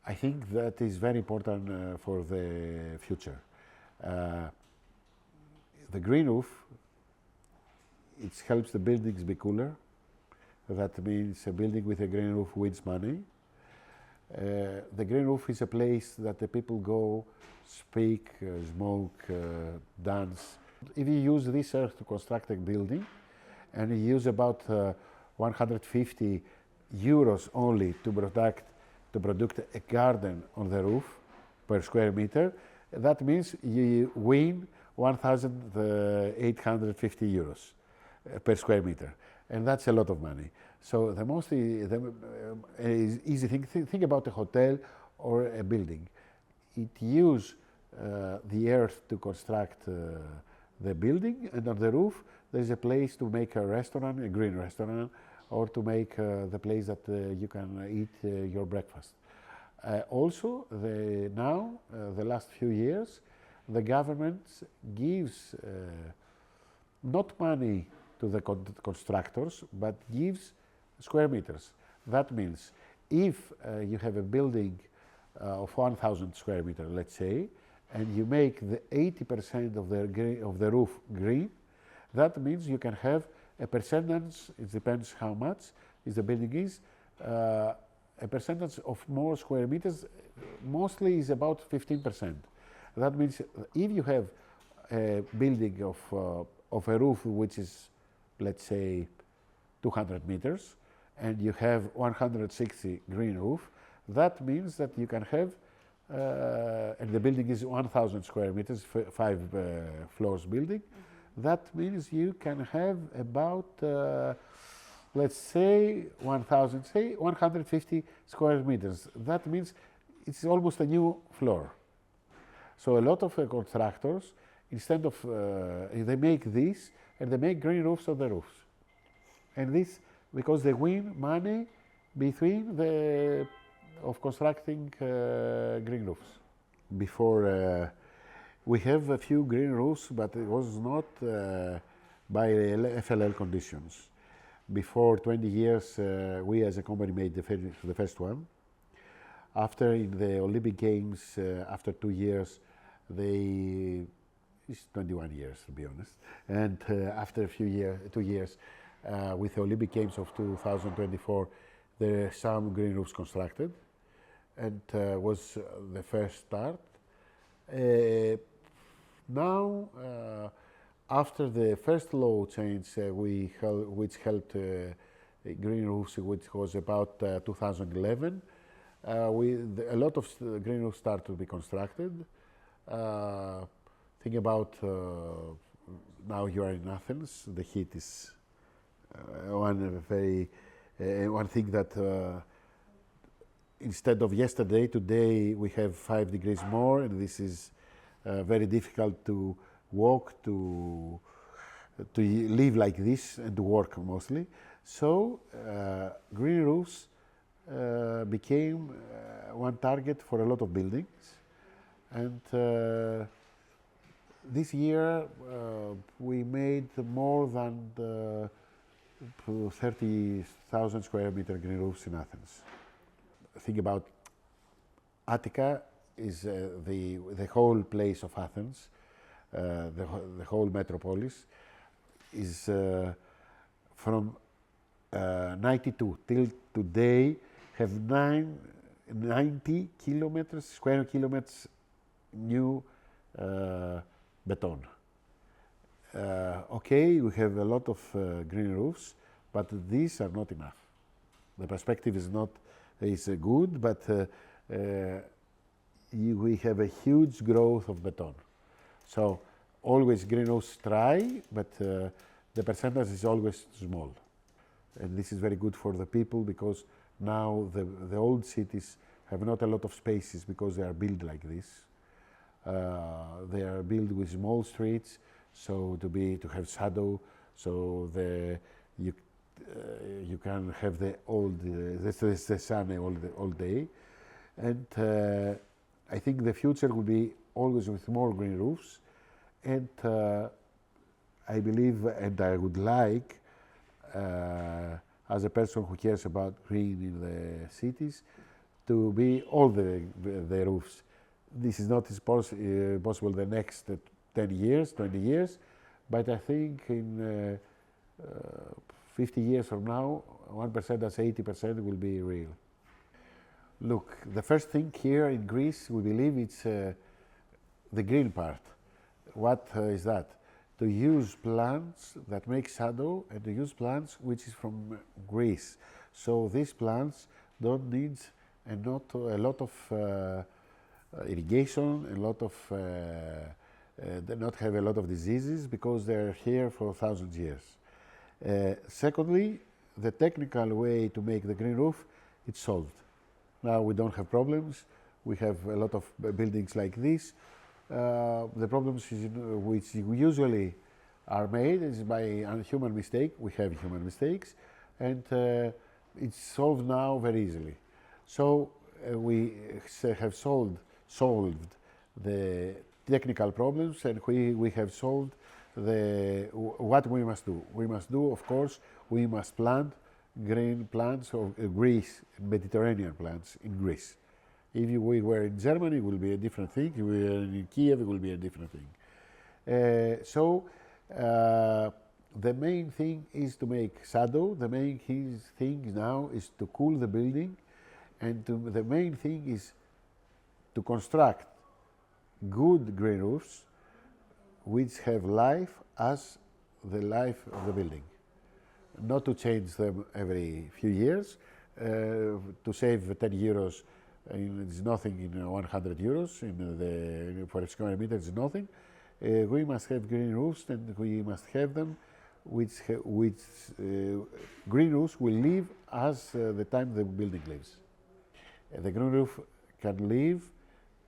I think that is very important for the future. The green roof, it helps the buildings be cooler. That means a building with a green roof wins money. The green roof is a place that the people go, speak, smoke, dance. If you use this earth to construct a building, and you use about 150 euros only to produce a garden on the roof per square meter, that means you win 1,850 euros per square meter, and that's a lot of money. So the most easy thing, think about a hotel or a building. It uses the earth to construct the building, and on the roof there is a place to make a restaurant, a green restaurant, or to make the place that you can eat your breakfast. Also, the last few years, the government gives not money to the constructors, but gives square meters. That means if you have a building of 1,000 square meters, let's say, and you make the 80% of the roof green, that means you can have a percentage, it depends how much the building is, a percentage of more square meters, mostly is about 15%. That means if you have a building of a roof which is, let's say, 200 meters, and you have 160 green roof, that means that you can have, and the building is 1,000 square meters, 5 floors building, that means you can have about, let's say, 150 square meters. That means it's almost a new floor. So a lot of contractors, instead of, they make this, and they make green roofs on the roofs. And this, because they win money between of constructing green roofs. Before, we have a few green roofs, but it was not by FLL conditions. Before 20 years, we as a company made the first one. After in the Olympic Games, after 2 years, it's 21 years to be honest, and after a few 2 years, with the Olympic Games of 2024, there are some green roofs constructed, and was the first start. Now, after the first law change, which helped green roofs, which was about 2011, a lot of green roofs started to be constructed. Think about now you are in Athens. The heat is one thing that instead of yesterday, today we have 5 degrees more, and this is very difficult to walk, to live like this, and to work mostly. So green roofs became one target for a lot of buildings, and this year we made more than 30,000 square meter green roofs in Athens. Think about Attica is the whole place of Athens, the whole metropolis is from 92 till today have 90 kilometers, square kilometers new beton. Okay, we have a lot of green roofs, but these are not enough. The perspective is good, but we have a huge growth of beton. So always green roofs try, but the percentage is always small. And this is very good for the people, because now the old cities have not a lot of spaces because they are built like this. They are built with small streets, so to have shadow, so you can have the sun all day. And I think the future will be always with more green roofs. And I believe, and I would like, as a person who cares about green in the cities, to be all the roofs. This is not possible the next 10 years, 20 years, but I think in 50 years from now, 1%, that's 80% will be real. Look, the first thing here in Greece, we believe it's the green part. What is that? To use plants that make shadow and to use plants which is from Greece. So these plants don't need and not a lot of irrigation, they not have a lot of diseases because they're here for thousands of years. Secondly, the technical way to make the green roof, it's solved. Now we don't have problems. We have a lot of buildings like this. The problems which usually are made is by human mistake. We have human mistakes, and it's solved now very easily. So we have solved the technical problems, and we have solved what we must do. We must do, of course, we must plant green plants of Greece, Mediterranean plants in Greece. If we were in Germany, it will be a different thing. If we were in Kiev, it will be a different thing. The main thing is to make shadow. The main thing now is to cool the building, and the main thing is to construct good green roofs which have life as the life of the building. Not to change them every few years. To save 10 euros it's nothing in 100 euros for a square meter, it's nothing. We must have green roofs, and we must have them which green roofs will live as the time the building lives. The green roof can live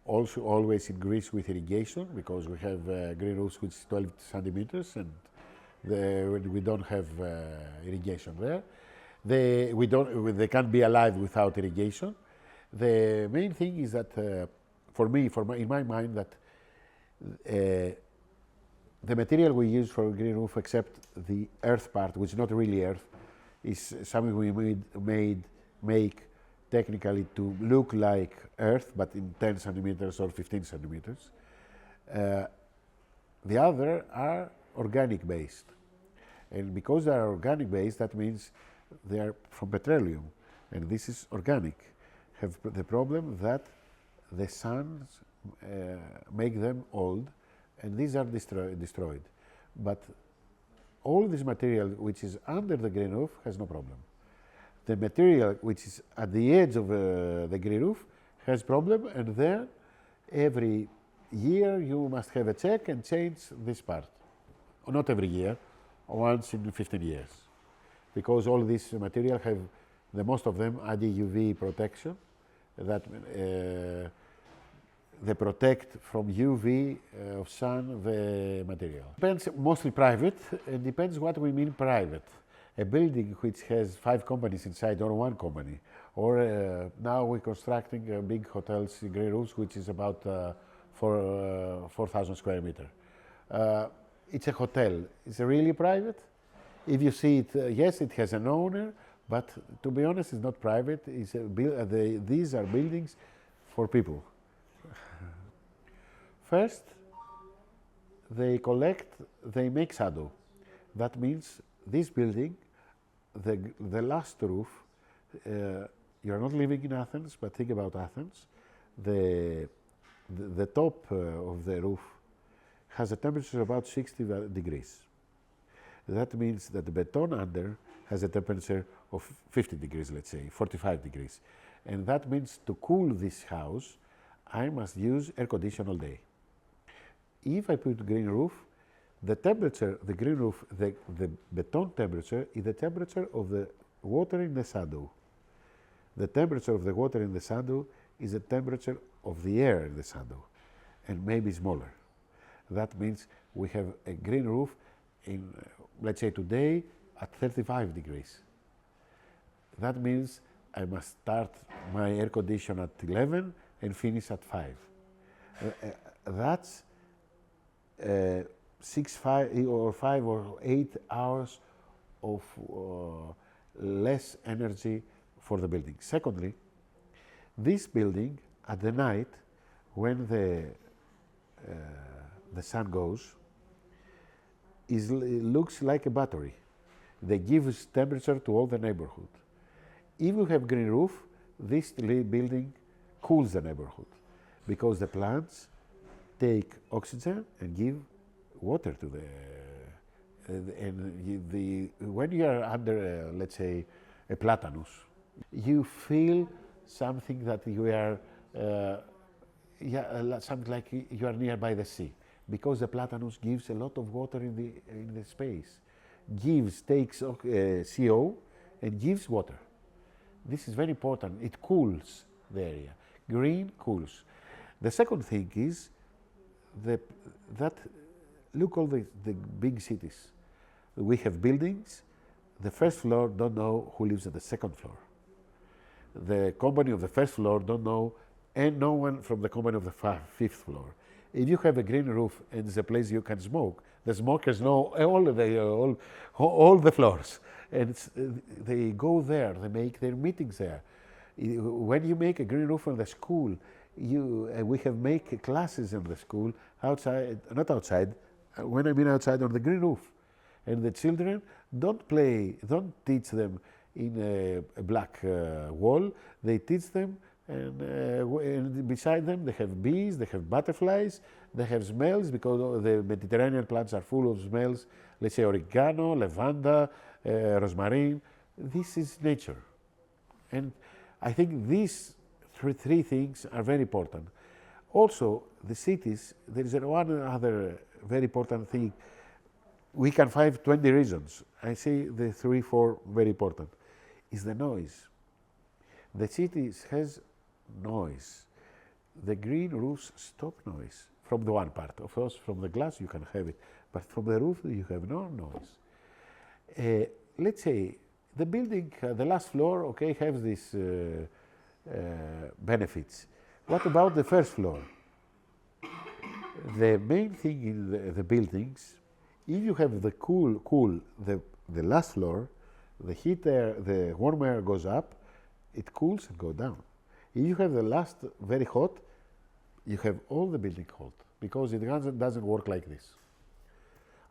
also always in Greece with irrigation, because we have green roofs which is 12 centimeters, and we don't have irrigation there. They can't be alive without irrigation. The main thing is that, in my mind, that the material we use for green roof, except the earth part, which is not really earth, is something we make technically to look like earth, but in 10 centimeters or 15 centimeters. The other are organic based. And because they are organic based, that means they are from petroleum, and this is organic. Have the problem that the sun make them old, and these are destroyed. But all this material which is under the green roof has no problem. The material which is at the edge of the green roof has problem, and there every year you must have a check and change this part. Not every year, once in 15 years. Because all this material have, the most of them, anti-UV protection, that they protect from UV of sun the material. Depends, mostly private. It depends what we mean private. A building which has 5 companies inside, or 1 company, or now we're constructing big hotels, green roofs, which is about 4,000 square meter. It's a hotel. It's really private. If you see it, yes, it has an owner, but to be honest, it's not private. It's these are buildings for people. First, they make shadow. That means this building, the last roof, you're not living in Athens, but think about Athens. The top of the roof has a temperature about 60 degrees. That means that the beton under has a temperature of 50 degrees, let's say, 45 degrees. And that means to cool this house, I must use air condition all day. If I put green roof, the temperature, the green roof, the beton temperature is the temperature of the water in the shadow. The temperature of the water in the shadow is the temperature of the air in the shadow, and maybe smaller. That means we have a green roof in, let's say today, at 35 degrees. That means I must start my air condition at 11 and finish at 5. That's 5 or 8 hours of less energy for the building. Secondly, This building, at the night, when the sun goes, it looks like a battery. They give temperature to all the neighborhood. If you have green roof, this building cools the neighborhood because the plants take oxygen and give water to when you are under, let's say, a platanus, you feel something that you are, something like you are nearby the sea, because the platanus gives a lot of water in the space, takes CO and gives water. This is very important. It cools the area. Green cools. The second thing is look all the big cities. We have buildings. The first floor don't know who lives at the second floor. The company of the first floor don't know, and no one from the company of the fifth floor. If you have a green roof and it's a place you can smoke, the smokers know all the floors, and they go there. They make their meetings there. When you make a green roof on the school, we have make classes in the school outside, not outside. When I mean outside, on the green roof, and the children don't teach them in a black wall. They teach them, and beside them they have bees, they have butterflies, they have smells, because the Mediterranean plants are full of smells. Let's say oregano, lavender, rosemary. This is nature, and I think these three things are very important. Also, the cities, there is one other very important thing. We can find 20 reasons. I say the 3-4 very important. Is the noise. The cities has noise. The green roofs stop noise from the one part. Of course, from the glass you can have it, but from the roof you have no noise. Let's say the building, the last floor, okay, has these benefits. What about the first floor? The main thing in the buildings, if you have the the last floor, the heat air, the warm air goes up, it cools and goes down. If you have the last very hot, you have all the building hot, because it doesn't work like this.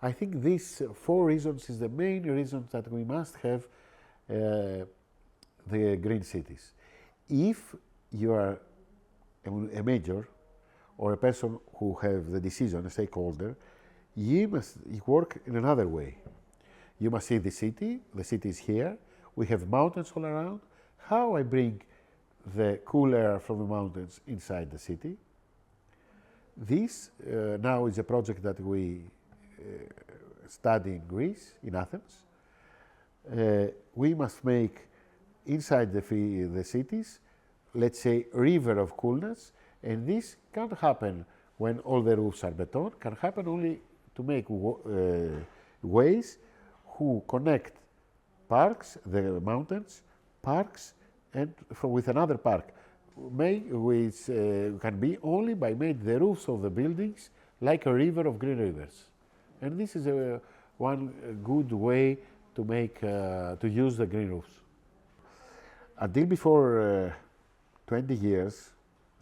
I think these 4 reasons is the main reasons that we must have the green cities. If you are a major or a person who have the decision, a stakeholder, you must work in another way. You must see the city is here, we have mountains all around. How I bring the cool air from the mountains inside the city? This now is a project that we study in Greece, in Athens. We must make inside the cities, let's say, river of coolness, and this can't happen when all the roofs are beton, can happen only to make ways who connect parks, the mountains, parks, and with another park, which can be only by making the roofs of the buildings like a river of green rivers. And this is one good way to make to use the green roofs. Until before 20 years,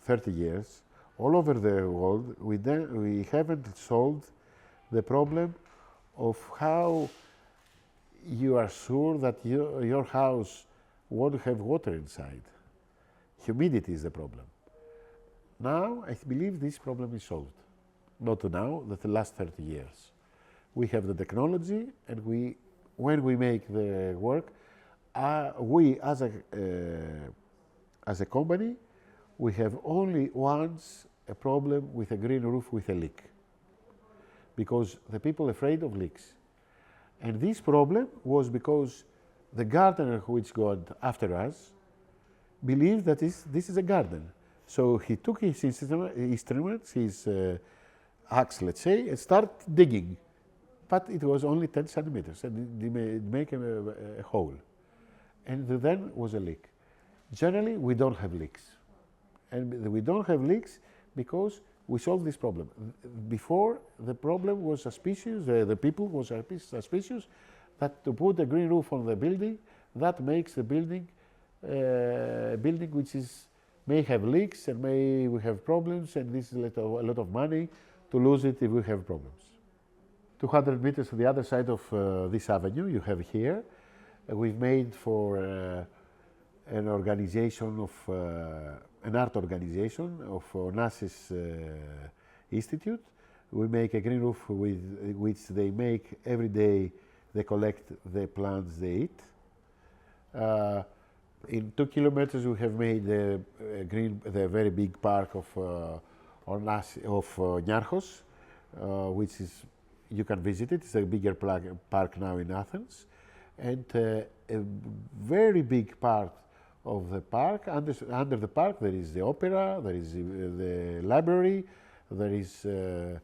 30 years, all over the world, we haven't solved the problem of how you are sure that your house won't have water inside. Humidity is the problem. Now, I believe this problem is solved. Not now, the last 30 years. We have the technology, and when we make the work, we as a company, we have only once a problem with a green roof with a leak, because the people are afraid of leaks. And this problem was because the gardener which got after us believed that this is a garden. So he took his instruments, his axe, let's say, and started digging. But it was only 10 centimeters, and it made a hole. And then was a leak. Generally, we don't have leaks. And we don't have leaks because we solved this problem. Before, the problem was suspicious, the people were suspicious that to put a green roof on the building, that makes the building which is may have leaks and may we have problems, and this is a lot of money to lose it if we have problems. 200 meters to the other side of this avenue you have here, we've made for an organization of, an art organization of Onassis Institute. We make a green roof with which they make every day, they collect the plants they eat. In 2 kilometers we have made the very big park of Niarchos, which is, you can visit it. It's a bigger park now in Athens, and a very big part of the park. Under the park there is the opera, there is the library, there is the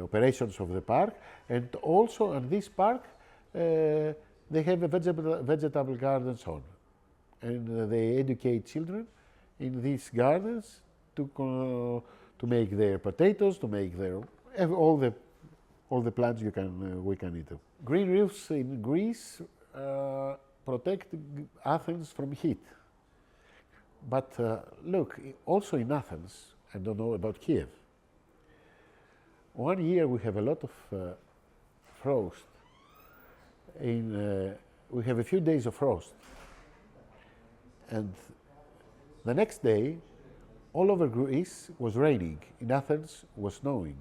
operations of the park, and also in this park they have a vegetable gardens on, and they educate children in these gardens to make their potatoes, to make their all the plants we can eat them. Green roofs in Greece protect Athens from heat. But look, also in Athens, I don't know about Kiev. One year we have a lot of frost. We have a few days of frost. And the next day, all over Greece was raining. In Athens was snowing.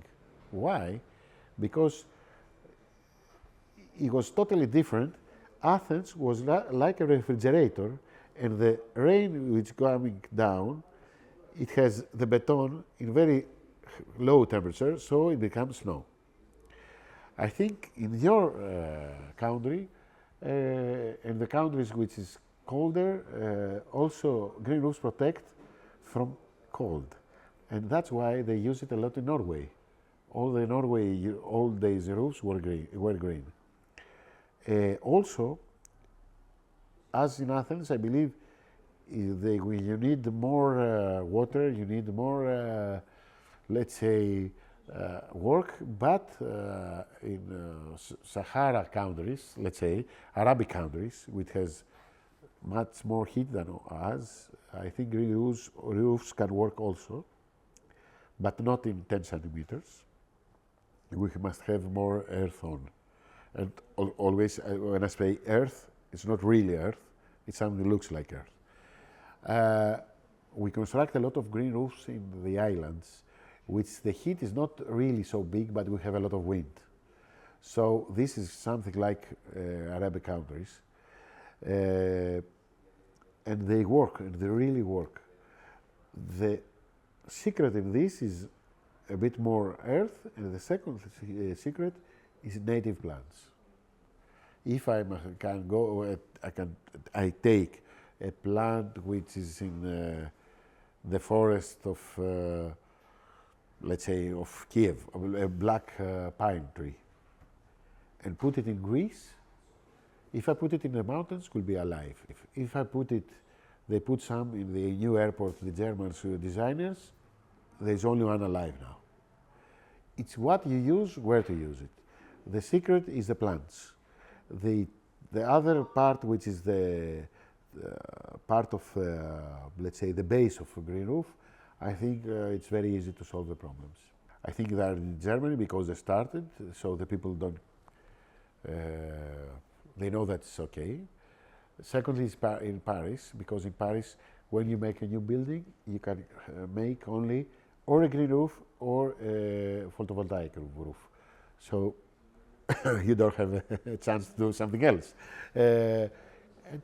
Why? Because it was totally different. Athens was like a refrigerator, and the rain which coming down, it has the beton in very low temperature, so it becomes snow. I think in your country, and the countries which is colder, also green roofs protect from cold, and that's why they use it a lot in Norway. All these roofs were green. Also, as in Athens, I believe you need more water, you need more, let's say, work, but in Sahara countries, let's say, Arabic countries, which has much more heat than us, I think green roofs can work also, but not in 10 centimeters. We must have more earth on. And always, when I say earth, it's not really earth, it's something that looks like earth. We construct a lot of green roofs in the islands, which the heat is not really so big, but we have a lot of wind. So this is something like Arabic countries. And they work, and they really work. The secret in this is a bit more earth, and the second secret is native plants. If I can go, I take a plant which is in the forest of, let's say, of Kiev, a black pine tree, and put it in Greece. If I put it in the mountains, it will be alive. If I put it, they put some in the new airport, the German designers, there's only one alive now. It's what you use, where to use it. The secret is the plants. The other part, which is the part of, let's say, the base of a green roof, I think it's very easy to solve the problems. I think they are in Germany because they started, so the people don't, they know that's okay. Secondly, is in Paris, because in Paris, when you make a new building, you can make only or a green roof or a photovoltaic roof. So you don't have a chance to do something else. And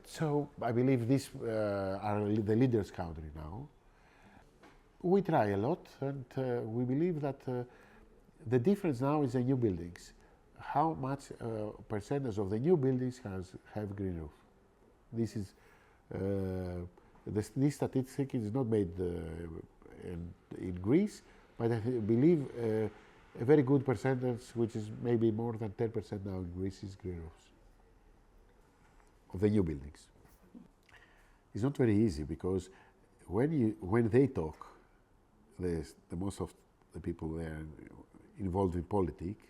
so I believe these are the leaders' country now. We try a lot, and we believe that the difference now is the new buildings. How much percentage of the new buildings have green roof? This is this statistic is not made in Greece, but I believe a very good percentage, which is maybe more than 10% now in Greece, is green roofs of the new buildings. It's not very easy because when they talk, the most of the people there involved in politics,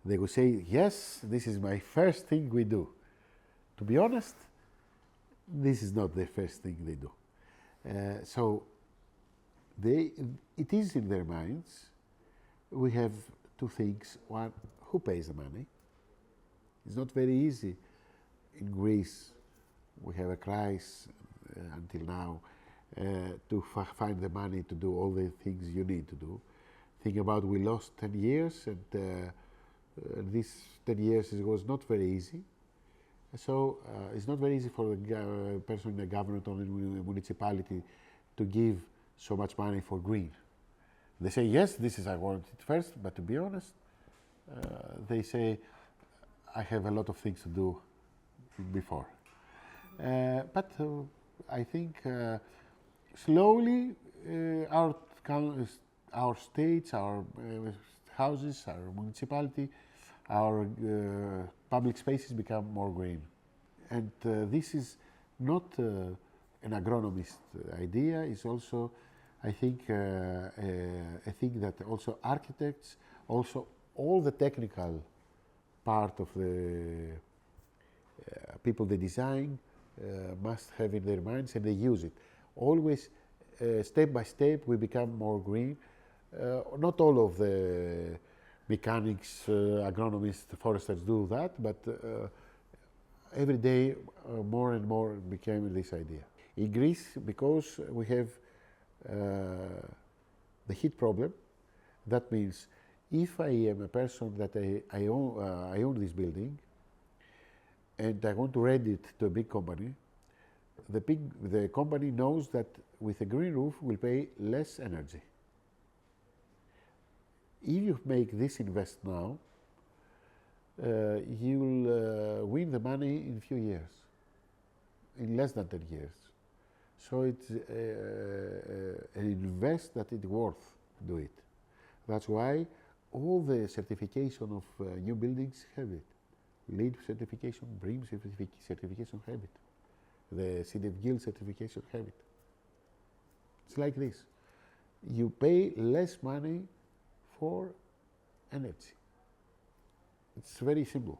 they will say, yes, this is my first thing we do. To be honest, this is not the first thing they do. So It is in their minds. We have two things. One, who pays the money? It's not very easy. In Greece, we have a crisis until now to find the money to do all the things you need to do. Think about we lost 10 years, and this 10 years was not very easy. So it's not very easy for the person in the government or in the municipality to give so much money for green. They say, yes, this is I want it first, but to be honest, they say, I have a lot of things to do before. But I think slowly our states, our houses, our municipality, our public spaces become more green. And this is not an agronomist idea, it's also, I think, a thing that also architects, also all the technical part of the people they design must have in their minds, and they use it. Always, step by step, we become more green. Not all of the mechanics, agronomists, foresters do that, but every day more and more became this idea. In Greece, because we have the heat problem, that means if I am a person that I own this building and I want to rent it to a big company, the company knows that with a green roof will pay less energy. If you make this invest now, you will win the money in a few years, in less than 10 years. So it's an invest that it's worth do it. That's why all the certification of new buildings have it. LEED certification, BREEAM certification have it. The CDF Guild certification have it. It's like this. You pay less money for energy. It's very simple.